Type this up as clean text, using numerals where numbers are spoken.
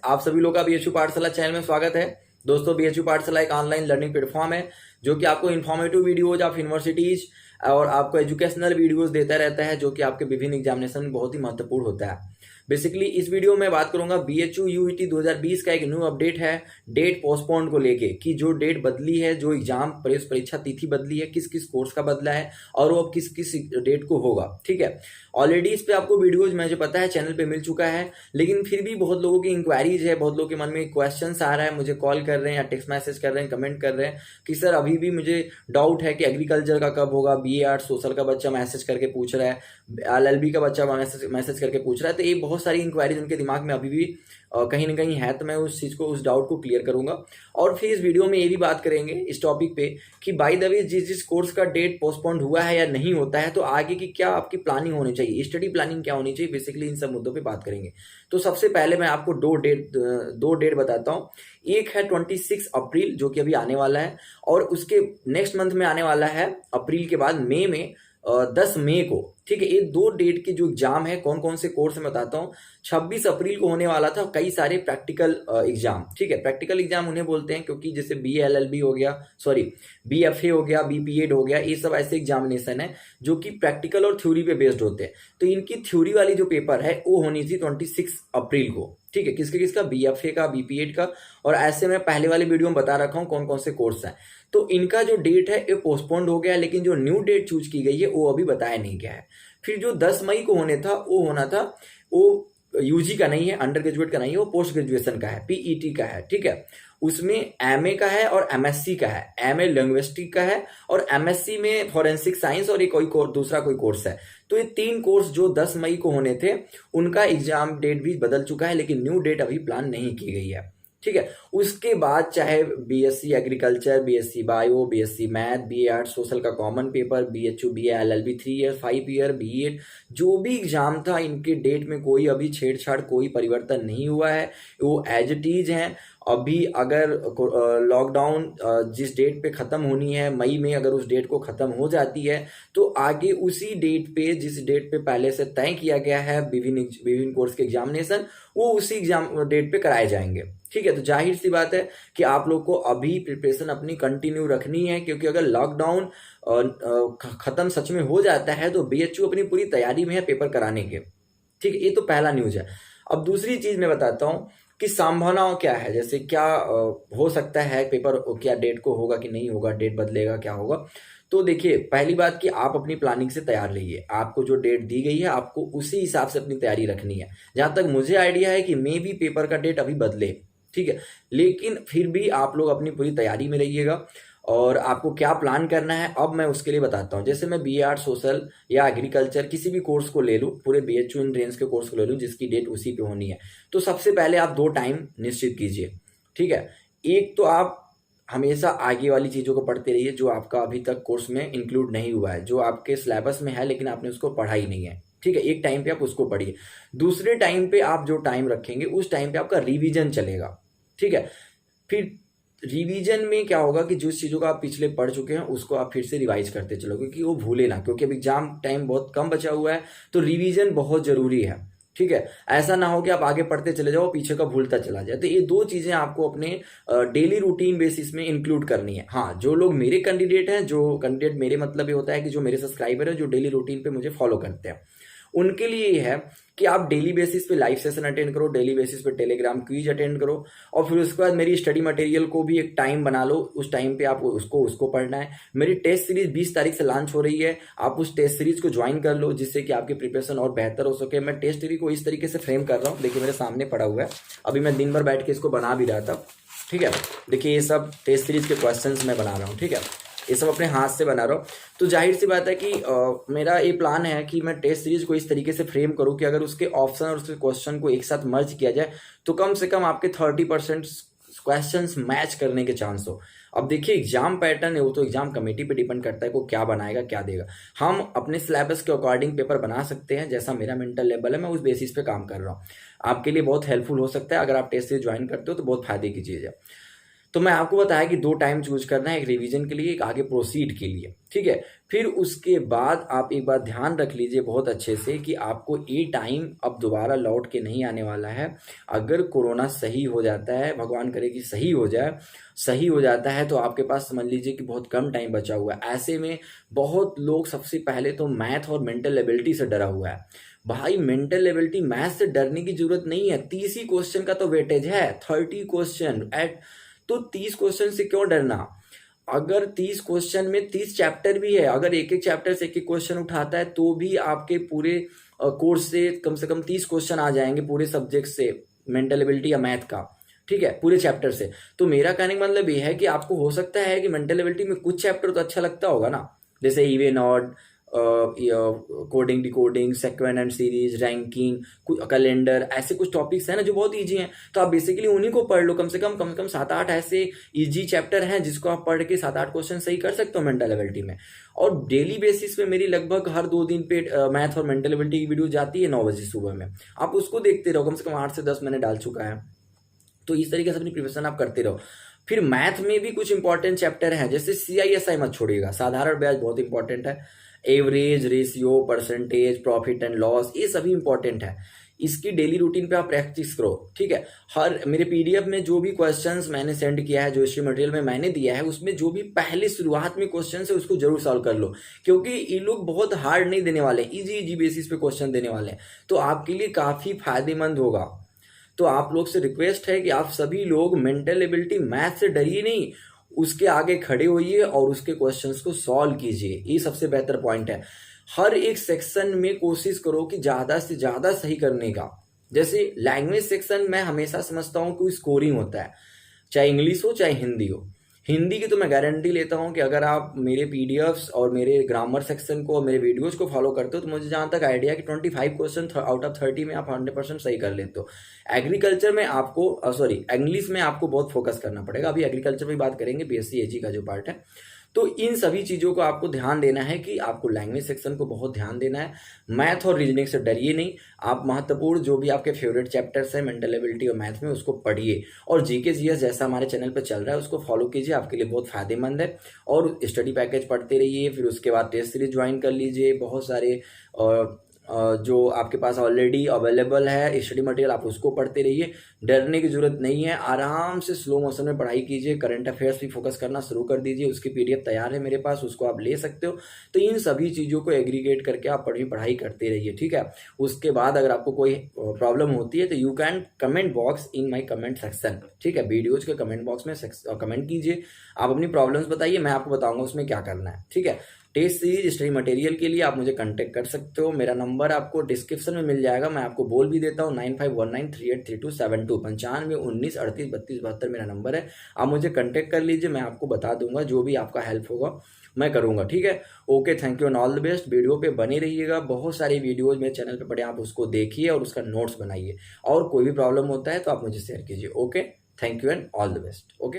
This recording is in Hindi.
आप सभी लोग का बीएचयू पाठशाला चैनल में स्वागत है। दोस्तों, बीएचयू पाठशाला एक ऑनलाइन लर्निंग प्लेटफॉर्म है जो कि आपको इन्फॉर्मेटिव वीडियोज ऑफ यूनिवर्सिटीज और आपको एजुकेशनल वीडियोज देता रहता है, जो कि आपके विभिन्न एग्जामिनेशन में बहुत ही महत्वपूर्ण होता है। बेसिकली इस वीडियो में बात करूंगा बीएचयू यूईटी 2020 का एक न्यू अपडेट है डेट पोस्टपोन को लेके, कि जो डेट बदली है, जो एग्जाम परीक्षा तिथि बदली है, किस किस कोर्स का बदला है और वो अब किस किस डेट को होगा। ठीक है, ऑलरेडी इस पे आपको वीडियोज मुझे पता है चैनल पे मिल चुका है, लेकिन फिर भी बहुत लोगों की इंक्वायरीज है, बहुत लोगों के मन में क्वेश्चंस आ रहा है, मुझे कॉल कर रहे हैं या टेक्स्ट मैसेज कर रहे हैं, कमेंट कर रहे हैं कि सर अभी भी मुझे डाउट है कि एग्रीकल्चर का कब होगा। बीए आर्ट्स सोशल का बच्चा मैसेज करके पूछ रहा है, एलएलबी का बच्चा मैसेज करके पूछ रहा है। तो ये बहुत सारी इंक्वायरीज उनके दिमाग में अभी भी कहीं ना कहीं है, तो मैं उस चीज को, उस डाउट को क्लियर करूंगा। और फिर इस वीडियो में ये भी बात करेंगे इस टॉपिक पे कि बाय द वे जिस कोर्स का डेट पोस्टपोन्ड हुआ है या नहीं होता है, तो आगे की क्या आपकी प्लानिंग होनी चाहिए, स्टडी प्लानिंग क्या होनी चाहिए, बेसिकली इन सब मुद्दों पे बात करेंगे। तो सबसे पहले मैं आपको दो डेट बताता हूँ। एक है 26 अप्रैल जो कि अभी आने वाला है, और उसके नेक्स्ट मंथ में आने वाला है अप्रैल के बाद मई में 10 मई को। ठीक है, ये दो डेट के जो एग्जाम है, कौन कौन से कोर्स में बताता हूँ। 26 अप्रैल को होने वाला था कई सारे प्रैक्टिकल एग्जाम। ठीक है, प्रैक्टिकल एग्जाम उन्हें बोलते हैं क्योंकि जैसे बी एलएलबी हो गया, सॉरी बीएफए हो गया, बीपीएड हो गया, ये सब ऐसे एग्जामिनेशन है जो कि प्रैक्टिकल और थ्योरी पे बेस्ड होते हैं। तो इनकी थ्योरी वाली जो पेपर है वो होनी थी 26 अप्रैल को। ठीक है, किसका बीएफए का, बीपीएड का, और ऐसे में पहले वाले वीडियो में बता रखा हूँ कौन कौन से कोर्स हैं। तो इनका जो डेट है ये पोस्टपोन्ड हो गया, लेकिन जो न्यू डेट चूज की गई है वो अभी बताया नहीं गया है। फिर जो 10 मई को होने था वो होना था, वो यूजी का नहीं है, अंडर ग्रेजुएट का नहीं है, वो पोस्ट ग्रेजुएशन का है, पीईटी का है। ठीक है, उसमें एमए का है और एमएससी का है। एमए लिंग्विस्टिक का है और एमएससी में फॉरेंसिक साइंस और एक दूसरा कोई कोर्स है। तो ये तीन कोर्स जो 10 मई को होने थे उनका एग्जाम डेट भी बदल चुका है, लेकिन न्यू डेट अभी प्लान नहीं की गई है। ठीक है, उसके बाद चाहे BSc agriculture, BSc bio, BSc math, BA art social का common paper, BHU, BA LLB 3 year, 5 year, BEd, जो भी एग्जाम था इनके डेट में कोई अभी छेड़छाड़, कोई परिवर्तन नहीं हुआ है, वो एज इट इज हैं। अभी अगर लॉकडाउन जिस डेट पे खत्म होनी है मई में, अगर उस डेट को खत्म हो जाती है तो आगे उसी डेट पे, जिस डेट पे पहले से तय किया गया है विभिन्न कोर्स के एग्जामिनेशन, वो उसी एग्जाम डेट पे कराए जाएंगे। ठीक है, तो जाहिर सी बात है कि आप लोग को अभी प्रिपरेशन अपनी कंटिन्यू रखनी है, क्योंकि अगर लॉकडाउन खत्म सच में हो जाता है तो बीएचयू अपनी पूरी तैयारी में है पेपर कराने के। ठीक है, ये तो पहला न्यूज है। अब दूसरी चीज मैं बताता हूँ कि संभावनाओं क्या है, जैसे क्या हो सकता है पेपर, क्या डेट को होगा कि नहीं होगा, डेट बदलेगा, क्या होगा। तो देखिए, पहली बात कि आप अपनी प्लानिंग से तैयार रहिए। आपको जो डेट दी गई है आपको उसी हिसाब से अपनी तैयारी रखनी है। जहां तक मुझे आइडिया है कि मे भी पेपर का डेट अभी बदले, ठीक है, लेकिन फिर भी आप लोग अपनी पूरी तैयारी में रहिएगा। और आपको क्या प्लान करना है अब मैं उसके लिए बताता हूँ। जैसे मैं बीए आर्ट सोशल या एग्रीकल्चर किसी भी कोर्स को ले लूँ, पूरे बीएचयू इन रेंज के कोर्स को ले लूँ जिसकी डेट उसी पे होनी है, तो सबसे पहले आप 2 टाइम निश्चित कीजिए। ठीक है, एक तो आप हमेशा आगे वाली चीज़ों को पढ़ते रहिए जो आपका अभी तक कोर्स में इंक्लूड नहीं हुआ है, जो आपके सिलेबस में है लेकिन आपने उसको पढ़ा ही नहीं है। ठीक है, एक टाइम पे आप उसको पढ़िए। दूसरे टाइम पे आप जो टाइम रखेंगे उस टाइम पे आपका रिवीजन चलेगा। ठीक है, फिर रिवीजन में क्या होगा कि जिस चीज़ों को आप पिछले पढ़ चुके हैं उसको आप फिर से रिवाइज करते चलो, क्योंकि वो भूले ना, क्योंकि अब एग्जाम टाइम बहुत कम बचा हुआ है, तो रिवीजन बहुत जरूरी है। ठीक है, ऐसा ना हो कि आप आगे पढ़ते चले जाओ पीछे का भूलता चला जाए। तो ये 2 चीजें आपको अपने डेली रूटीन बेसिस में इंक्लूड करनी है। हाँ, जो लोग मेरे कैंडिडेट हैं, जो कैंडिडेट मेरे मतलब ये होता है कि जो मेरे सब्सक्राइबर है, जो डेली रूटीन पे मुझे फॉलो करते हैं, उनके लिए ये है कि आप डेली बेसिस पे लाइव सेशन अटेंड करो, डेली बेसिस पे टेलीग्राम क्विज अटेंड करो, और फिर उसके बाद मेरी स्टडी मटेरियल को भी एक टाइम बना लो, उस टाइम पे आप उसको पढ़ना है। मेरी टेस्ट सीरीज 20 तारीख से लॉन्च हो रही है, आप उस टेस्ट सीरीज को ज्वाइन कर लो जिससे कि आपकी प्रिपरेशन और बेहतर हो सके। मैं टेस्ट सीरीज को इस तरीके से फ्रेम कर रहा हूँ, देखिए मेरे सामने पड़ा हुआ है, अभी मैं दिन भर बैठ के इसको बना भी रहा था। ठीक है, देखिए ये सब टेस्ट सीरीज के क्वेश्चन मैं बना रहा हूँ। ठीक है, ये सब अपने हाथ से बना रहा हूँ। तो जाहिर सी बात है कि मेरा ये प्लान है कि मैं टेस्ट सीरीज को इस तरीके से फ्रेम करूँ कि अगर उसके ऑप्शन और उसके क्वेश्चन को एक साथ मर्ज किया जाए तो कम से कम आपके 30% क्वेश्चंस मैच करने के चांस हो। अब देखिए, एग्जाम पैटर्न है वो तो एग्जाम कमेटी पे डिपेंड करता है को क्या बनाएगा, क्या देगा। हम अपने सिलेबस के अकॉर्डिंग पेपर बना सकते हैं, जैसा मेरा मेंटल लेवल है मैं उस बेसिस पे काम कर रहा हूँ। आपके लिए बहुत हेल्पफुल हो सकता है, अगर आप टेस्ट सीरीज ज्वाइन करते हो तो बहुत फायदे की चीज़ है। तो मैं आपको बताया कि 2 टाइम चूज करना है, एक रिवीजन के लिए, एक आगे प्रोसीड के लिए, ठीक है। फिर उसके बाद आप एक बात ध्यान रख लीजिए बहुत अच्छे से कि आपको ये टाइम अब दोबारा लौट के नहीं आने वाला है। अगर कोरोना सही हो जाता है, भगवान करे कि सही हो जाए, सही हो जाता है, तो आपके पास समझ लीजिए कि बहुत कम टाइम बचा हुआ है। ऐसे में बहुत लोग सबसे पहले तो मैथ और मेंटल एबिलिटी से डरा हुआ है। भाई मेंटल एबिलिटी, मैथ से डरने की जरूरत नहीं है। 30 ही क्वेश्चन का तो वेटेज है, 30 क्वेश्चन एट, तो 30 क्वेश्चन से क्यों डरना। अगर 30 क्वेश्चन में 30 चैप्टर भी है, अगर एक एक चैप्टर से एक एक क्वेश्चन उठाता है तो भी आपके पूरे कोर्स से कम 30 क्वेश्चन आ जाएंगे पूरे सब्जेक्ट से, मेंटल एबिलिटी या मैथ का, ठीक है, पूरे चैप्टर से। तो मेरा कहने का मतलब ये है कि आपको हो सकता है कि मेंटल एबिलिटी में कुछ चैप्टर तो अच्छा लगता होगा ना, जैसे even odd, coding decoding, sequence and series, ranking, calendar, ऐसे कुछ टॉपिक्स हैं ना जो बहुत इजी हैं, तो आप बेसिकली उन्हीं को पढ़ लो। कम से कम 7-8 ऐसे इजी चैप्टर हैं जिसको आप पढ़ के 7-8 क्वेश्चन सही कर सकते हो मेंटल एबिलिटी में। और डेली बेसिस पे मेरी लगभग हर 2 दिन पे मैथ और मेंटल एबिलिटी की वीडियो जाती है 9 बजे सुबह में, आप उसको देखते रहो। कम से कम 8 से 10 मैंने डाल चुका है। तो इस तरीके से अपनी प्रिपरेशन आप करते रहो। फिर मैथ में भी कुछ इंपॉर्टेंट चैप्टर हैं, जैसे CISI मत छोड़िएगा, साधारण ब्याज बहुत इंपॉर्टेंट है, average, ratio, percentage, profit and loss, ये सभी इंपॉर्टेंट है। इसकी डेली रूटीन पे आप प्रैक्टिस करो, ठीक है। हर मेरे PDF में जो भी क्वेश्चंस मैंने सेंड किया है, जो हिस्ट्री मटेरियल में मैंने दिया है, उसमें जो भी पहले शुरुआत में क्वेश्चन है उसको जरूर सॉल्व कर लो, क्योंकि ये लोग बहुत हार्ड नहीं देने वाले, इजी बेसिस पे क्वेश्चन देने वाले हैं, तो आपके लिए काफी फायदेमंद होगा। तो आप लोग से रिक्वेस्ट है कि आप सभी लोग मेंटल एबिलिटी मैथ से डरिए नहीं, उसके आगे खड़े होइए और उसके क्वेश्चंस को सॉल्व कीजिए, ये सबसे बेहतर पॉइंट है। हर एक सेक्शन में कोशिश करो कि ज्यादा से ज्यादा सही करने का। जैसे लैंग्वेज सेक्शन में हमेशा समझता हूं कि स्कोरिंग होता है, चाहे इंग्लिश हो चाहे हिंदी हो। हिंदी की तो मैं गारंटी लेता हूं कि अगर आप मेरे PDFs और मेरे ग्रामर सेक्शन को और मेरे वीडियोस को फॉलो करते हो तो मुझे जहां तक आइडिया कि 25 क्वेश्चन आउट ऑफ 30 में आप 100% सही कर लेते हो। एग्रीकल्चर में आपको इंग्लिश में आपको बहुत फोकस करना पड़ेगा। अभी एग्रीकल्चर में बात करेंगे, BSc AG का जो पार्ट है। तो इन सभी चीजों को आपको ध्यान देना है कि आपको लैंग्वेज सेक्शन को बहुत ध्यान देना है। मैथ और रीजनिंग से डरिए नहीं, आप महत्वपूर्ण जो भी आपके फेवरेट चैप्टर्स हैं मेंटल एबिलिटी और मैथ में, उसको पढ़िए। और GK GS जैसा हमारे चैनल पर चल रहा है उसको फॉलो कीजिए, आपके लिए बहुत फायदेमंद है। और स्टडी पैकेज पढ़ते रहिए, फिर उसके बाद टेस्ट सीरीज ज्वाइन कर लीजिए। बहुत सारे जो आपके पास ऑलरेडी अवेलेबल है स्टडी मटेरियल, आप उसको पढ़ते रहिए, डरने की जरूरत नहीं है। आराम से स्लो मोशन में पढ़ाई कीजिए, करंट अफेयर्स भी फोकस करना शुरू कर दीजिए, उसकी PDF तैयार है मेरे पास, उसको आप ले सकते हो। तो इन सभी चीज़ों को एग्रीगेट करके आप पढ़ाई करते रहिए, ठीक है। उसके बाद अगर आपको कोई प्रॉब्लम होती है तो you can comment box in my comment section, ठीक है। वीडियोज के कमेंट बॉक्स में कमेंट कीजिए, आप अपनी प्रॉब्लम्स बताइए, मैं आपको बताऊंगा उसमें क्या करना है, ठीक है। टेस्ट सीरीज स्टडी मटेरियल के लिए आप मुझे कांटेक्ट कर सकते हो, मेरा नंबर आपको डिस्क्रिप्शन में मिल जाएगा, मैं आपको बोल भी देता हूँ 9519383272, 9519383272 मेरा नंबर है। आप मुझे कांटेक्ट कर लीजिए, मैं आपको बता दूंगा, जो भी आपका हेल्प होगा मैं करूंगा, ठीक है। Okay, thank you and all the best. Video पे बने रहिएगा, बहुत सारी वीडियोज मेरे चैनल पे पड़े, आप उसको देखिए और उसका नोट्स बनाइए, और कोई भी प्रॉब्लम होता है तो आप मुझे शेयर कीजिए। Okay, thank you and all the best. Okay.